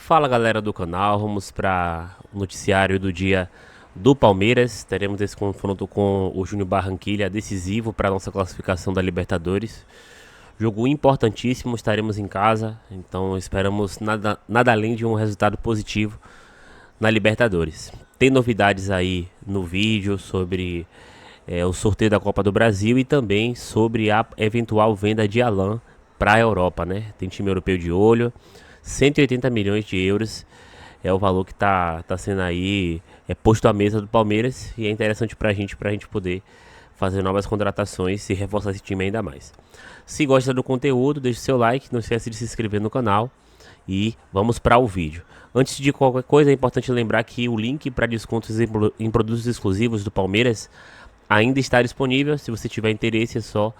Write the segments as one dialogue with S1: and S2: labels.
S1: Fala galera do canal, vamos para o noticiário do dia do Palmeiras. Teremos esse confronto com o Júnior Barranquilla, decisivo para a nossa classificação da Libertadores. Jogo importantíssimo, estaremos em casa, então esperamos nada além de um resultado positivo na Libertadores. Tem novidades aí no vídeo sobre o sorteio da Copa do Brasil e também sobre a eventual venda de Alan para a Europa, né? Tem time europeu de olho. 180 milhões de euros é o valor que tá sendo aí posto à mesa do Palmeiras, e é interessante pra gente poder fazer novas contratações e reforçar esse time ainda mais. Se gosta do conteúdo, deixe seu like, não esqueça de se inscrever no canal e vamos para o vídeo. Antes de qualquer coisa, é importante lembrar que o link para descontos em produtos exclusivos do Palmeiras ainda está disponível. Se você tiver interesse, é só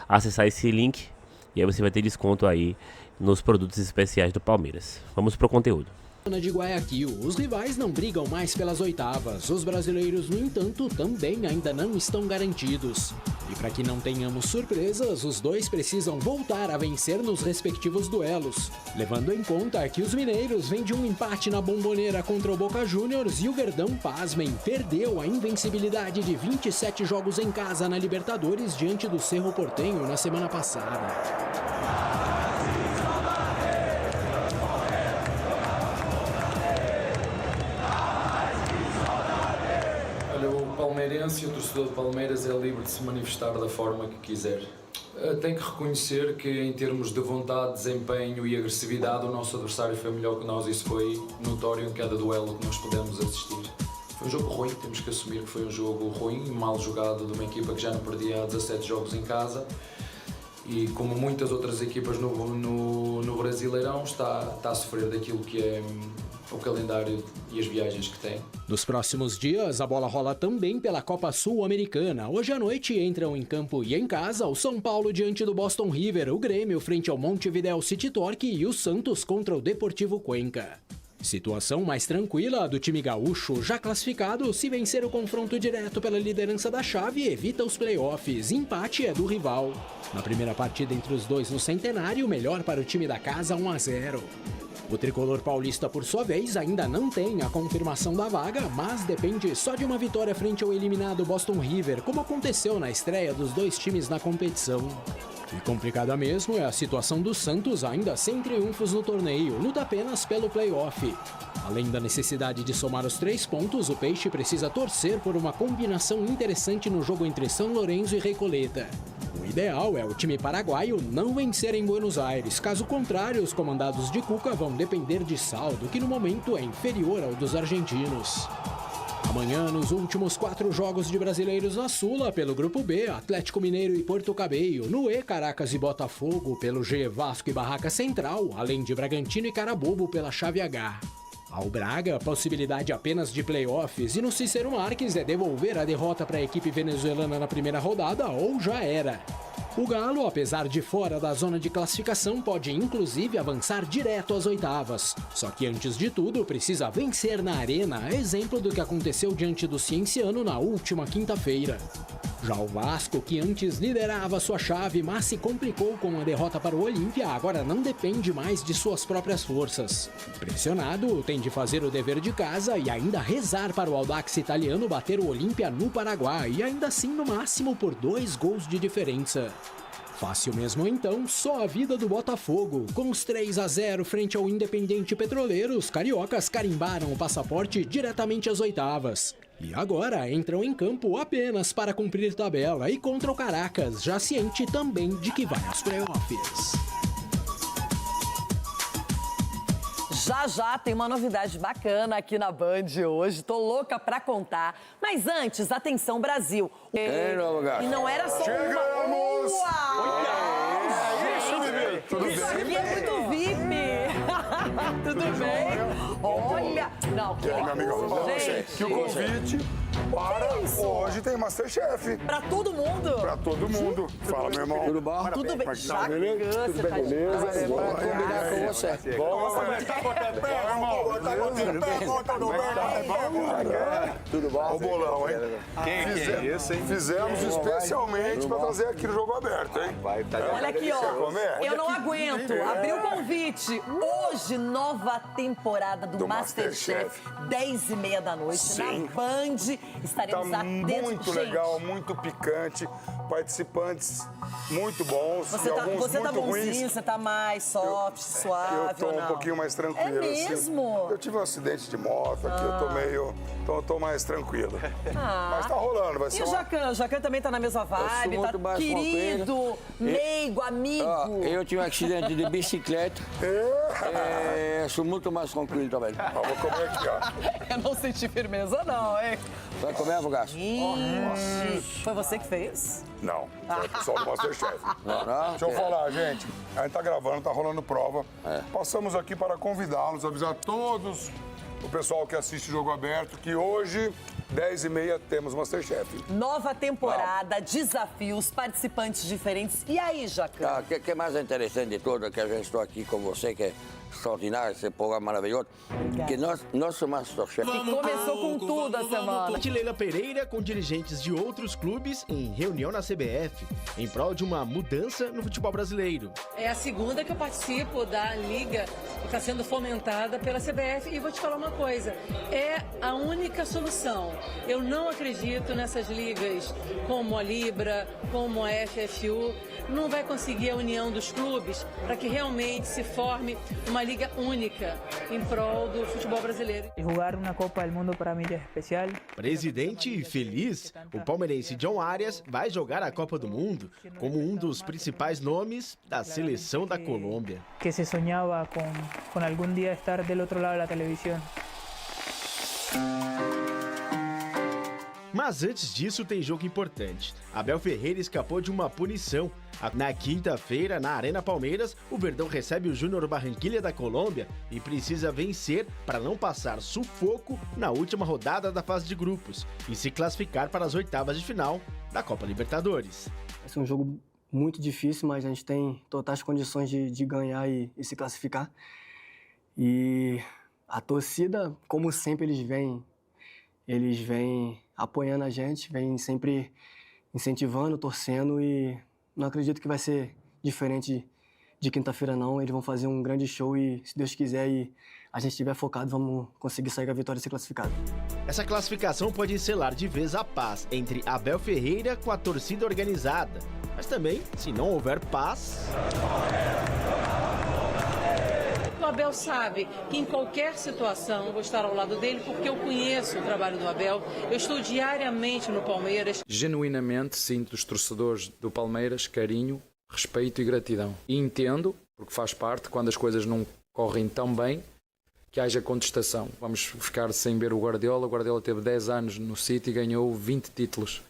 S1: acessar esse link e aí você vai ter desconto aí nos produtos especiais do Palmeiras. Vamos pro conteúdo.
S2: De Guayaquil, os rivais não brigam mais pelas oitavas. Os brasileiros, no entanto, também ainda não estão garantidos. E para que não tenhamos surpresas, os dois precisam voltar a vencer nos respectivos duelos. Levando em conta que os mineiros vêm de um empate na Bombonera contra o Boca Juniors e o Verdão, pasmem, perdeu a invencibilidade de 27 jogos em casa na Libertadores diante do Cerro Porteño na semana passada.
S3: O palmeirense e o torcedor de Palmeiras é livre de se manifestar da forma que quiser. Tem que reconhecer que em termos de vontade, desempenho e agressividade o nosso adversário foi melhor que nós. Isso foi notório em cada duelo que nós pudemos assistir. Foi um jogo ruim, temos que assumir que foi um jogo ruim, mal jogado de uma equipa que já não perdia há 17 jogos em casa. E como muitas outras equipas no Brasileirão, está a sofrer daquilo que é o calendário e as viagens que tem.
S2: Nos próximos dias, a bola rola também pela Copa Sul-Americana. Hoje à noite entram em campo e em casa o São Paulo diante do Boston River, o Grêmio frente ao Montevideo City Torque e o Santos contra o Deportivo Cuenca. Situação mais tranquila do time gaúcho, já classificado. Se vencer o confronto direto pela liderança da chave, evita os playoffs. Empate é do rival. Na primeira partida entre os dois no Centenário, melhor para o time da casa, 1-0. O tricolor paulista, por sua vez, ainda não tem a confirmação da vaga, mas depende só de uma vitória frente ao eliminado Boston River, como aconteceu na estreia dos dois times na competição. E complicada mesmo é a situação do Santos, ainda sem triunfos no torneio, luta apenas pelo play-off. Além da necessidade de somar os 3 pontos, o Peixe precisa torcer por uma combinação interessante no jogo entre São Lourenço e Recoleta. O ideal é o time paraguaio não vencer em Buenos Aires, caso contrário, os comandados de Cuca vão depender de saldo, que no momento é inferior ao dos argentinos. Amanhã, nos últimos 4 jogos de brasileiros na Sula, pelo Grupo B, Atlético Mineiro e Porto Cabello, no E, Caracas e Botafogo, pelo G, Vasco e Barraca Central, além de Bragantino e Carabobo pela chave H. Ao Braga, possibilidade apenas de playoffs, e no Cícero Marques é devolver a derrota para a equipe venezuelana na primeira rodada ou já era. O Galo, apesar de fora da zona de classificação, pode inclusive avançar direto às oitavas. Só que antes de tudo, precisa vencer na Arena, exemplo do que aconteceu diante do Cienciano na última quinta-feira. Já o Vasco, que antes liderava sua chave, mas se complicou com a derrota para o Olímpia, agora não depende mais de suas próprias forças. Pressionado, tem de fazer o dever de casa e ainda rezar para o Audax italiano bater o Olímpia no Paraguai, e ainda assim no máximo por 2 gols de diferença. Fácil mesmo então, só a vida do Botafogo. Com os 3-0 frente ao Independente Petroleiro, os cariocas carimbaram o passaporte diretamente às oitavas. E agora entram em campo apenas para cumprir tabela e contra o Caracas, já ciente também de que vai aos playoffs.
S4: Já tem uma novidade bacana aqui na Band hoje, tô louca pra contar. Mas antes, atenção Brasil. E não era só
S5: Chegamos!
S4: Uau! Gente,
S5: Tudo
S4: isso
S5: bem?
S4: aqui é muito VIP. Tudo bem? Olha, não, que
S5: Meu amigo,
S4: legal.
S5: que o convite Hoje tem Masterchef.
S4: Pra todo mundo?
S5: Pra todo mundo. Fala, meu irmão.
S6: Tudo bom?
S4: Tudo bem.
S5: Jacan, você
S4: tá
S5: beleza?
S6: É pra combinar com você.
S5: Tudo bom? O bolão, hein?
S6: Quem é esse, hein?
S5: Fizemos especialmente pra trazer aqui no Jogo Aberto, hein?
S4: Olha aqui, ó. Eu não aguento. Abri o convite. Hoje, nova temporada do Masterchef. 10h30 da noite,
S5: Sim.
S4: na Band. Estaremos
S5: Tá
S4: atentos.
S5: muito legal, muito picante. Participantes muito bons.
S4: Você
S5: e
S4: tá,
S5: alguns
S4: você tá
S5: muito
S4: bonzinho,
S5: ruins.
S4: você tá mais soft, suave
S5: Eu tô
S4: ou não?
S5: um pouquinho mais tranquilo.
S4: É mesmo?
S5: Assim. Eu tive um acidente de moto aqui, eu tô meio... Então eu tô mais tranquilo. Mas tá rolando, vai
S4: E
S5: ser
S4: o Jacan? O Jacan também tá na mesma vibe, tá
S6: muito mais
S4: querido, meigo, amigo.
S6: Eu tive um acidente de bicicleta. Sou muito mais tranquilo também.
S5: Vou comer aqui, ó.
S4: Eu não senti firmeza não, hein?
S6: Vai comer, Fogaça?
S4: Foi você que fez?
S5: Não, foi o pessoal do Masterchef.
S6: Não?
S5: Deixa eu falar, gente. A gente tá gravando, tá rolando prova.
S6: É.
S5: Passamos aqui para convidá-los, avisar todos o pessoal que assiste o Jogo Aberto que hoje, 10h30, temos Masterchef.
S4: Nova temporada, desafios, participantes diferentes. E aí, Jacan?
S6: O que é mais interessante de tudo é que a gente está aqui com você, que é extraordinário, esse programa maravilhoso, que nosso Masterchef...
S4: Que começou com tudo a semana.
S7: Leila Pereira com dirigentes de outros clubes em reunião na CBF, em prol de uma mudança no futebol brasileiro.
S8: É a segunda que eu participo da liga que está sendo fomentada pela CBF e vou te falar uma coisa, é a única solução. Eu não acredito nessas ligas como a Libra, como a FFU, não vai conseguir a união dos clubes para que realmente se forme uma liga única em prol do futebol brasileiro.
S9: Jugar uma Copa do Mundo para mim é especial.
S7: Presidente e feliz, o palmeirense John Arias vai jogar a Copa do Mundo como um dos principais nomes da seleção da Colômbia.
S9: Que se sonhava com algum dia estar do outro lado da televisão.
S7: Mas antes disso tem jogo importante. Abel Ferreira escapou de uma punição. Na quinta-feira, na Arena Palmeiras, o Verdão recebe o Júnior Barranquilla da Colômbia e precisa vencer para não passar sufoco na última rodada da fase de grupos e se classificar para as oitavas de final da Copa Libertadores.
S10: Vai ser um jogo muito difícil, mas a gente tem totais condições de ganhar e se classificar. E a torcida, como sempre, eles vêm apoiando a gente, vêm sempre incentivando, torcendo e não acredito que vai ser diferente de quinta-feira não. Eles vão fazer um grande show e, se Deus quiser e a gente estiver focado, vamos conseguir sair com a vitória e ser classificado.
S7: Essa classificação pode selar de vez a paz entre Abel Ferreira com a torcida organizada. Mas também, se não houver paz...
S8: O Abel sabe que em qualquer situação eu vou estar ao lado dele porque eu conheço o trabalho do Abel, eu estou diariamente no Palmeiras.
S3: Genuinamente sinto dos torcedores do Palmeiras carinho, respeito e gratidão. E entendo, porque faz parte, quando as coisas não correm tão bem, que haja contestação. Vamos ficar sem ver o Guardiola. O Guardiola teve 10 anos no City e ganhou 20 títulos.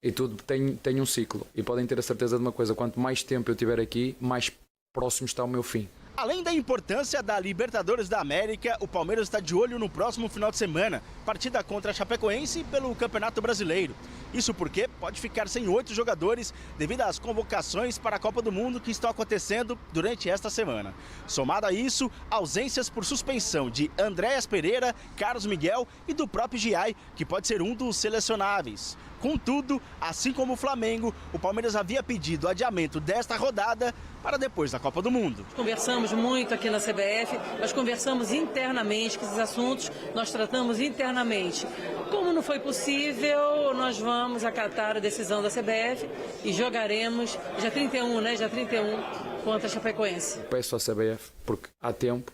S3: E tudo tem um ciclo. E podem ter a certeza de uma coisa, quanto mais tempo eu tiver aqui, mais próximo está o meu fim.
S7: Além da importância da Libertadores da América, o Palmeiras está de olho no próximo final de semana, partida contra a Chapecoense pelo Campeonato Brasileiro. Isso porque pode ficar sem 8 jogadores devido às convocações para a Copa do Mundo que estão acontecendo durante esta semana. Somado a isso, ausências por suspensão de Andréas Pereira, Carlos Miguel e do próprio Giai, que pode ser um dos selecionáveis. Contudo, assim como o Flamengo, o Palmeiras havia pedido adiamento desta rodada para depois da Copa do Mundo.
S8: Conversamos muito aqui na CBF, nós conversamos internamente, que esses assuntos nós tratamos internamente. Como não foi possível, nós vamos acatar a decisão da CBF e jogaremos dia 31, né? Dia 31 contra a Chapecoense.
S3: Peço à CBF, porque há tempo,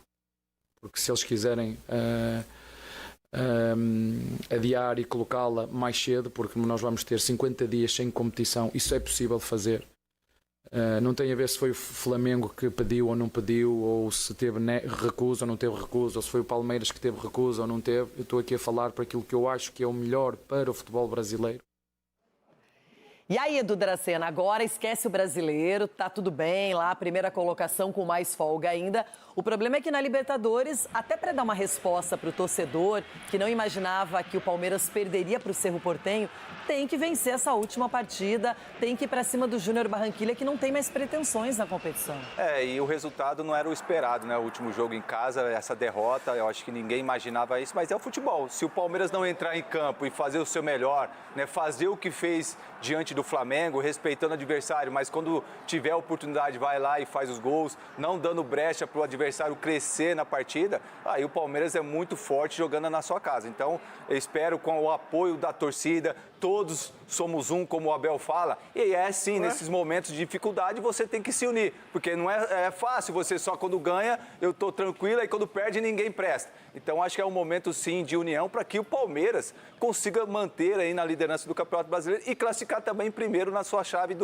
S3: porque se eles quiserem adiar e colocá-la mais cedo, porque nós vamos ter 50 dias sem competição, isso é possível de fazer. Não tem a ver se foi o Flamengo que pediu ou não pediu, ou se teve recusa ou não teve recusa, ou se foi o Palmeiras que teve recusa ou não teve. Eu estou aqui a falar para aquilo que eu acho que é o melhor para o futebol brasileiro.
S4: E aí, Edu Dracena, agora esquece o brasileiro, tá tudo bem lá, primeira colocação com mais folga ainda. O problema é que na Libertadores, até para dar uma resposta para o torcedor que não imaginava que o Palmeiras perderia para o Cerro Porteño, tem que vencer essa última partida, tem que ir para cima do Júnior Barranquilla, que não tem mais pretensões na competição.
S11: E o resultado não era o esperado, né? O último jogo em casa, essa derrota, eu acho que ninguém imaginava isso, mas é o futebol. Se o Palmeiras não entrar em campo e fazer o seu melhor, né, fazer o que fez diante do Flamengo, respeitando o adversário, mas quando tiver a oportunidade vai lá e faz os gols, não dando brecha para o adversário crescer na partida, aí o Palmeiras é muito forte jogando na sua casa. Então, eu espero com o apoio da torcida, todos somos um, como o Abel fala, e é sim, nesses momentos de dificuldade você tem que se unir, porque não é fácil você só quando ganha, eu estou tranquila, e quando perde ninguém presta. Então acho que é um momento sim de união para que o Palmeiras consiga manter aí na liderança do Campeonato Brasileiro e classificar também primeiro na sua chave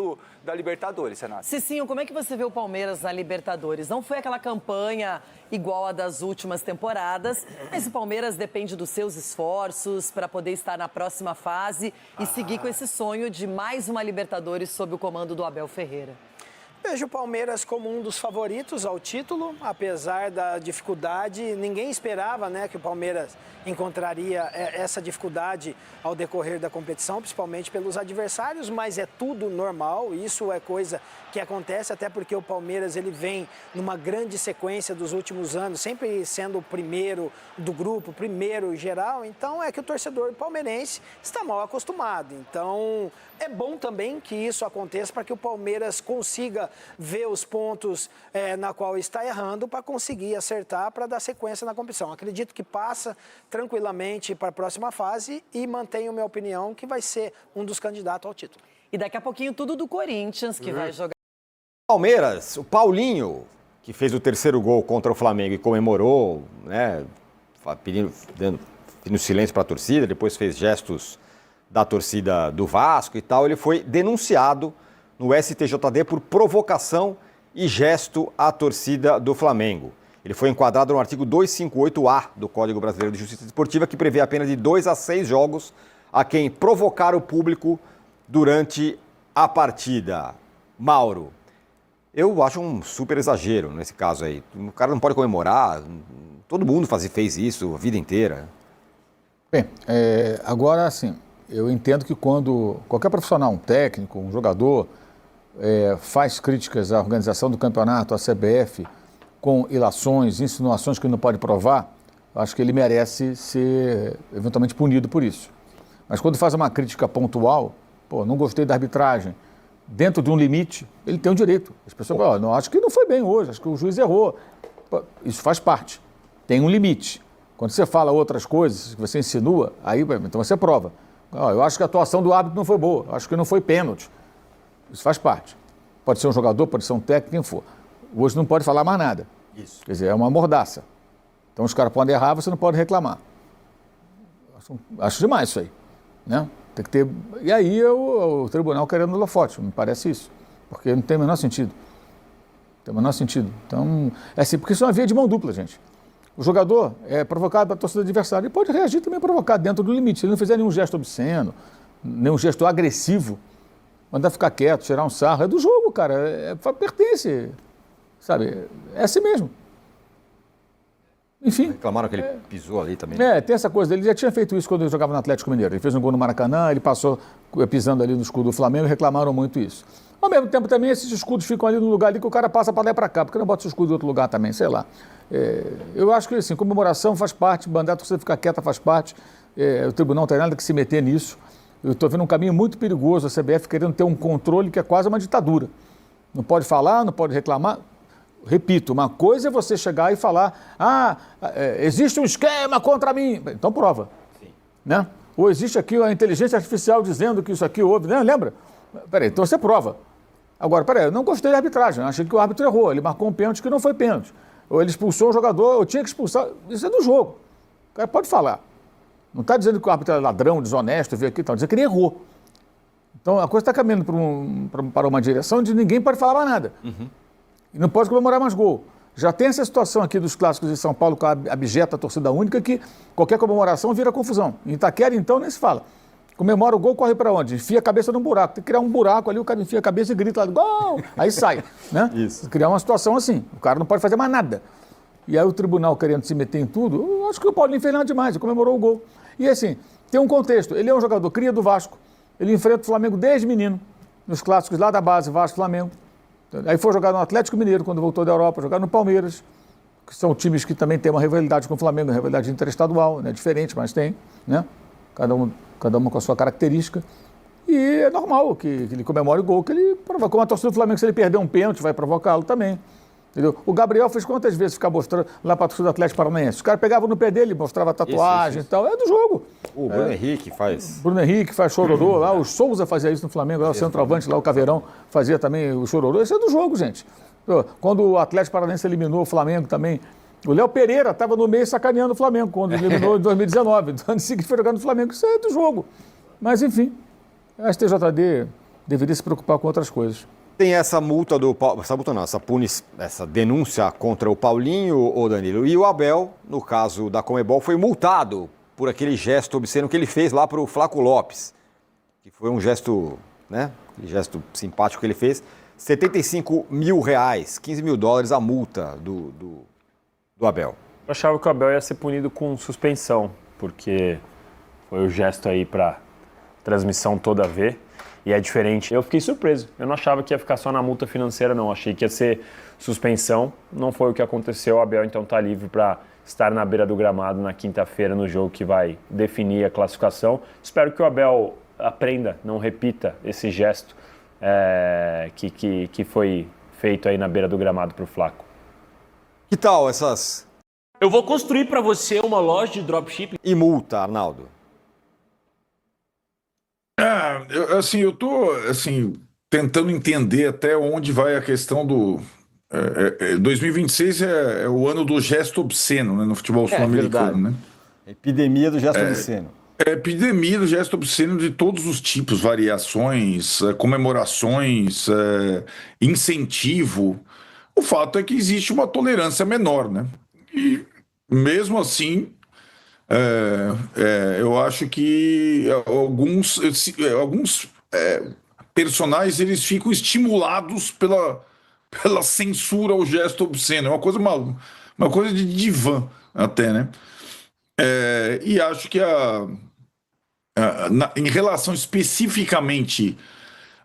S11: da Libertadores, Renato.
S4: Cicinho, como é que você vê o Palmeiras na Libertadores? Não foi aquela campanha igual a das últimas temporadas, mas o Palmeiras depende dos seus esforços para poder estar na próxima fase e seguir com esse sonho de mais uma Libertadores sob o comando do Abel Ferreira.
S12: Vejo o Palmeiras como um dos favoritos ao título, apesar da dificuldade. Ninguém esperava, né, que o Palmeiras encontraria essa dificuldade ao decorrer da competição, principalmente pelos adversários, mas é tudo normal, isso é coisa que acontece, até porque o Palmeiras ele vem numa grande sequência dos últimos anos, sempre sendo o primeiro do grupo, primeiro geral, então é que o torcedor palmeirense está mal acostumado. Então é bom também que isso aconteça para que o Palmeiras consiga ver os pontos na qual está errando para conseguir acertar, para dar sequência na competição. Acredito que passa tranquilamente para a próxima fase e mantenho minha opinião que vai ser um dos candidatos ao título.
S4: E daqui a pouquinho tudo do Corinthians, que vai jogar.
S13: Palmeiras, o Paulinho, que fez o terceiro gol contra o Flamengo e comemorou, né, pedindo silêncio para a torcida, depois fez gestos da torcida do Vasco e tal, ele foi denunciado no STJD por provocação e gesto à torcida do Flamengo. Ele foi enquadrado no artigo 258-A do Código Brasileiro de Justiça Desportiva, que prevê a pena de 2 a 6 jogos a quem provocar o público durante a partida. Mauro, eu acho um super exagero nesse caso aí. O cara não pode comemorar, todo mundo fez isso a vida inteira.
S14: Bem, agora assim, eu entendo que quando qualquer profissional, um técnico, um jogador, faz críticas à organização do campeonato, à CBF, com ilações, insinuações que ele não pode provar, acho que ele merece ser eventualmente punido por isso. Mas quando faz uma crítica pontual, não gostei da arbitragem, dentro de um limite, ele tem o direito. As pessoas falam, não, acho que não foi bem hoje, acho que o juiz errou. Isso faz parte, tem um limite. Quando você fala outras coisas, que você insinua, aí então você prova. Eu acho que a atuação do árbitro não foi boa, acho que não foi pênalti. Isso faz parte. Pode ser um jogador, pode ser um técnico, quem for. Hoje não pode falar mais nada. Isso. Quer dizer, é uma mordaça. Então os caras podem errar, você não pode reclamar. Acho demais isso aí, né? Tem que ter... E aí o tribunal querendo holofote, me parece isso. Porque não tem o menor sentido. Tem o menor sentido. Então, assim, porque isso é uma via de mão dupla, gente. O jogador é provocado pela torcida adversária e pode reagir também provocado dentro do limite. Se ele não fizer nenhum gesto obsceno, nenhum gesto agressivo, mandar ficar quieto, tirar um sarro, é do jogo, cara. Pertence, sabe? É assim mesmo. Enfim.
S13: Reclamaram que ele pisou ali também.
S14: Tem essa coisa dele. Ele já tinha feito isso quando ele jogava no Atlético Mineiro. Ele fez um gol no Maracanã, ele passou pisando ali no escudo do Flamengo e reclamaram muito isso. Ao mesmo tempo também esses escudos ficam ali no lugar ali que o cara passa para lá e para cá. Porque não bota esse escudo em outro lugar também, sei lá. Eu acho que assim, comemoração faz parte, mandar a torcida ficar quieta faz parte. O tribunal não tem nada que se meter nisso. Eu estou vendo um caminho muito perigoso, a CBF querendo ter um controle que é quase uma ditadura. Não pode falar, não pode reclamar. Repito, uma coisa é você chegar e falar, existe um esquema contra mim. Então prova. Sim. Né? Ou existe aqui a inteligência artificial dizendo que isso aqui houve, né? Lembra? Peraí, então você prova. Agora, peraí, eu não gostei da arbitragem, achei que o árbitro errou, ele marcou um pênalti que não foi pênalti. Ou ele expulsou um jogador, eu tinha que expulsar. Isso é do jogo. O cara pode falar. Não está dizendo que o árbitro é ladrão, desonesto, veio aqui, está dizendo que ele errou. Então a coisa está caminhando para uma direção de ninguém pode falar mais nada. Uhum. E não pode comemorar mais gol. Já tem essa situação aqui dos clássicos de São Paulo com a abjeta torcida única que qualquer comemoração vira confusão. Em Itaquera, então, nem se fala. Comemora o gol, corre para onde? Enfia a cabeça num buraco. Tem que criar um buraco ali, o cara enfia a cabeça e grita lá, gol! Aí sai, né?
S13: Isso.
S14: Criar uma situação assim. O cara não pode fazer mais nada. E aí o tribunal querendo se meter em tudo, eu acho que o Paulinho fez nada demais, ele comemorou o gol. E assim, tem um contexto. Ele é um jogador cria do Vasco, ele enfrenta o Flamengo desde menino, nos clássicos lá da base, Vasco-Flamengo. Aí foi jogar no Atlético Mineiro, quando voltou da Europa, jogar no Palmeiras, que são times que também têm uma rivalidade com o Flamengo, uma rivalidade interestadual, né? Diferente, mas tem, né? Cada uma com a sua característica. E é normal que ele comemore o gol, que ele provocou. A torcida do Flamengo, se ele perder um pênalti, vai provocá-lo também. Entendeu? O Gabriel fez quantas vezes ficar mostrando lá para a torcida do Atlético Paranaense? Os caras pegavam no pé dele, mostrava tatuagem e tal. É do jogo.
S13: O Bruno Henrique faz.
S14: Bruno Henrique faz chororô lá, o Souza fazia isso no Flamengo, lá, o centroavante lá, o Caveirão, fazia também o chororô. Isso é do jogo, gente. Quando o Atlético Paranaense eliminou o Flamengo também, o Léo Pereira estava no meio sacaneando o Flamengo, quando eliminou em 2019. No ano seguinte foi jogar no Flamengo. Isso é do jogo. Mas, enfim, a STJD deveria se preocupar com outras coisas.
S13: Tem essa multa essa denúncia contra o Paulinho, ou Danilo, e o Abel, no caso da Conmebol, foi multado por aquele gesto obsceno que ele fez lá para o Flaco Lopes, que foi um gesto, né, aquele gesto simpático que ele fez, R$75 mil, $15 mil a multa do Abel.
S15: Eu achava que o Abel ia ser punido com suspensão, porque foi o gesto aí para transmissão toda ver. E é diferente. Eu fiquei surpreso. Eu não achava que ia ficar só na multa financeira, não. Achei que ia ser suspensão. Não foi o que aconteceu. O Abel, então, está livre para estar na beira do gramado na quinta-feira, no jogo que vai definir a classificação. Espero que o Abel aprenda, não repita esse gesto que foi feito aí na beira do gramado para o Flaco.
S13: Que tal essas...
S16: Eu vou construir para você uma loja de dropshipping.
S13: E multa, Arnaldo?
S17: Eu tô tentando entender até onde vai a questão do... 2026 é o ano do gesto obsceno, né, no futebol sul-americano, né?
S13: Epidemia do gesto obsceno.
S17: Epidemia do gesto obsceno de todos os tipos, variações, comemorações, incentivo. O fato é que existe uma tolerância menor, né? E mesmo assim... eu acho que alguns personagens eles ficam estimulados pela censura ao gesto obsceno. É uma coisa de divã até, né? E acho que em relação especificamente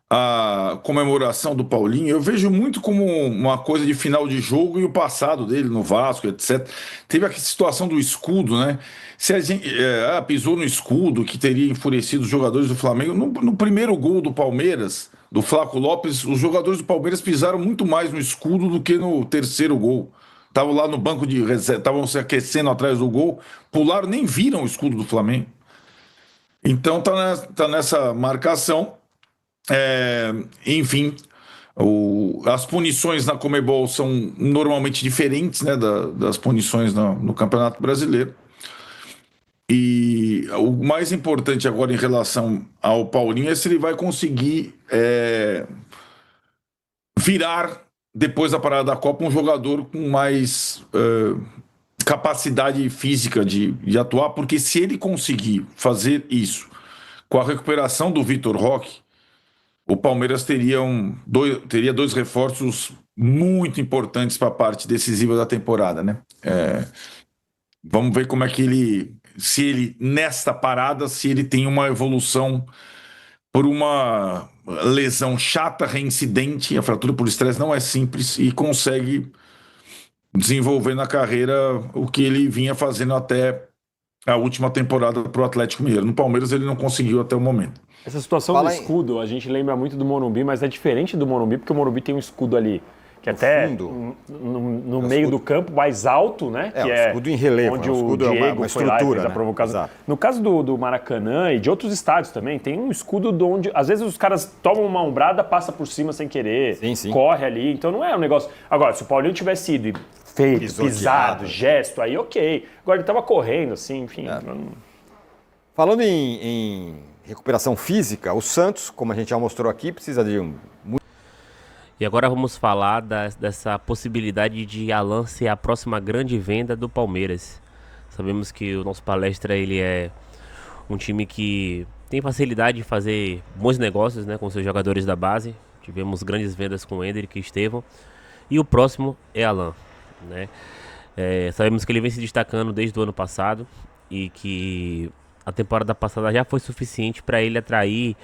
S17: à comemoração do Paulinho, eu vejo muito como uma coisa de final de jogo e o passado dele no Vasco, etc. Teve a situação do escudo, né? Se a gente pisou no escudo, que teria enfurecido os jogadores do Flamengo. No primeiro gol do Palmeiras, do Flaco Lopes, os jogadores do Palmeiras pisaram muito mais no escudo do que no terceiro gol. Estavam lá no banco de reserva, estavam se aquecendo atrás do gol, pularam, nem viram o escudo do Flamengo. Então tá nessa marcação. Enfim, as punições na Conmebol são normalmente diferentes, né, das punições no Campeonato Brasileiro. E o mais importante agora em relação ao Paulinho é se ele vai conseguir virar, depois da parada da Copa, um jogador com mais capacidade física de atuar, porque se ele conseguir fazer isso com a recuperação do Vitor Roque, o Palmeiras teria dois reforços muito importantes para a parte decisiva da temporada, né? Vamos ver como é que se ele, nesta parada, se ele tem uma evolução por uma lesão chata, reincidente, a fratura por estresse não é simples, e consegue desenvolver na carreira o que ele vinha fazendo até a última temporada para o Atlético Mineiro. No Palmeiras ele não conseguiu até o momento.
S15: Essa situação do escudo, a gente lembra muito do Morumbi, mas é diferente do Morumbi, porque o Morumbi tem um escudo ali que até no meio do campo, mais alto, né? Que
S13: um escudo em relevo,
S15: onde
S13: o escudo
S15: o Diego
S13: é uma
S15: foi lá e
S13: estrutura,
S15: fez a provocação.
S13: Exato.
S15: No caso do Maracanã e de outros estádios também, tem um escudo onde, às vezes, os caras tomam uma ombrada, passa por cima sem querer, corre ali, então não é um negócio... Agora, se o Paulinho tivesse ido feito, pisado, gesto, aí ok. Agora ele tava correndo, assim, enfim...
S13: Falando em recuperação física, o Santos, como a gente já mostrou aqui, precisa de
S1: E agora vamos falar dessa possibilidade de Alan ser a próxima grande venda do Palmeiras. Sabemos que o nosso Palestra ele é um time que tem facilidade de fazer bons negócios, né, com seus jogadores da base. Tivemos grandes vendas com o Endrick e Estevão. E o próximo é Alan, né? Sabemos que ele vem se destacando desde o ano passado e que a temporada passada já foi suficiente para ele atrair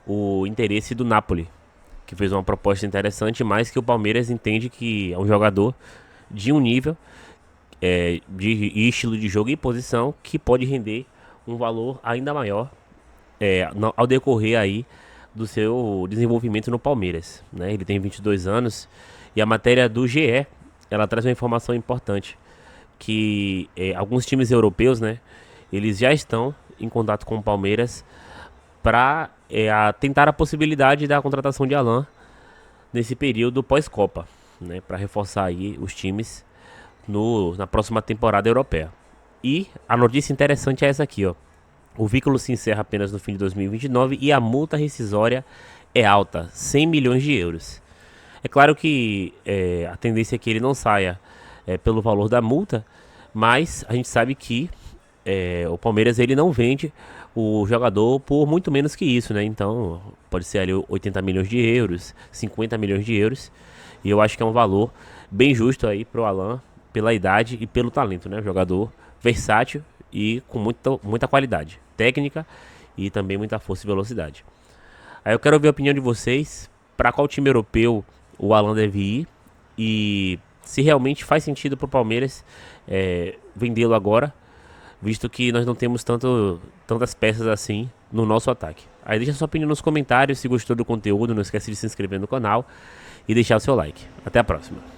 S1: o interesse do Napoli, que fez uma proposta interessante, mas que o Palmeiras entende que é um jogador de um nível, de estilo de jogo e posição que pode render um valor ainda maior ao decorrer aí do seu desenvolvimento no Palmeiras, né? Ele tem 22 anos e a matéria do GE, ela traz uma informação importante, que alguns times europeus, né, eles já estão em contato com o Palmeiras para tentar a possibilidade da contratação de Alan nesse período pós-Copa, né, para reforçar aí os times na próxima temporada europeia. E a notícia interessante é essa aqui, ó. O vínculo se encerra apenas no fim de 2029 e a multa rescisória é alta, 100 milhões de euros. É claro que a tendência é que ele não saia pelo valor da multa, mas a gente sabe que o Palmeiras ele não vende o jogador por muito menos que isso, né? Então pode ser ali 80 milhões de euros, 50 milhões de euros, e eu acho que é um valor bem justo aí pro Alan, pela idade e pelo talento, né? Jogador versátil e com muita qualidade técnica e também muita força e velocidade. Aí eu quero ouvir a opinião de vocês, para qual time europeu o Alan deve ir e se realmente faz sentido para o Palmeiras vendê-lo agora, visto que nós não temos tantas peças assim no nosso ataque. Aí deixa sua opinião nos comentários, se gostou do conteúdo, não esquece de se inscrever no canal e deixar o seu like. Até a próxima.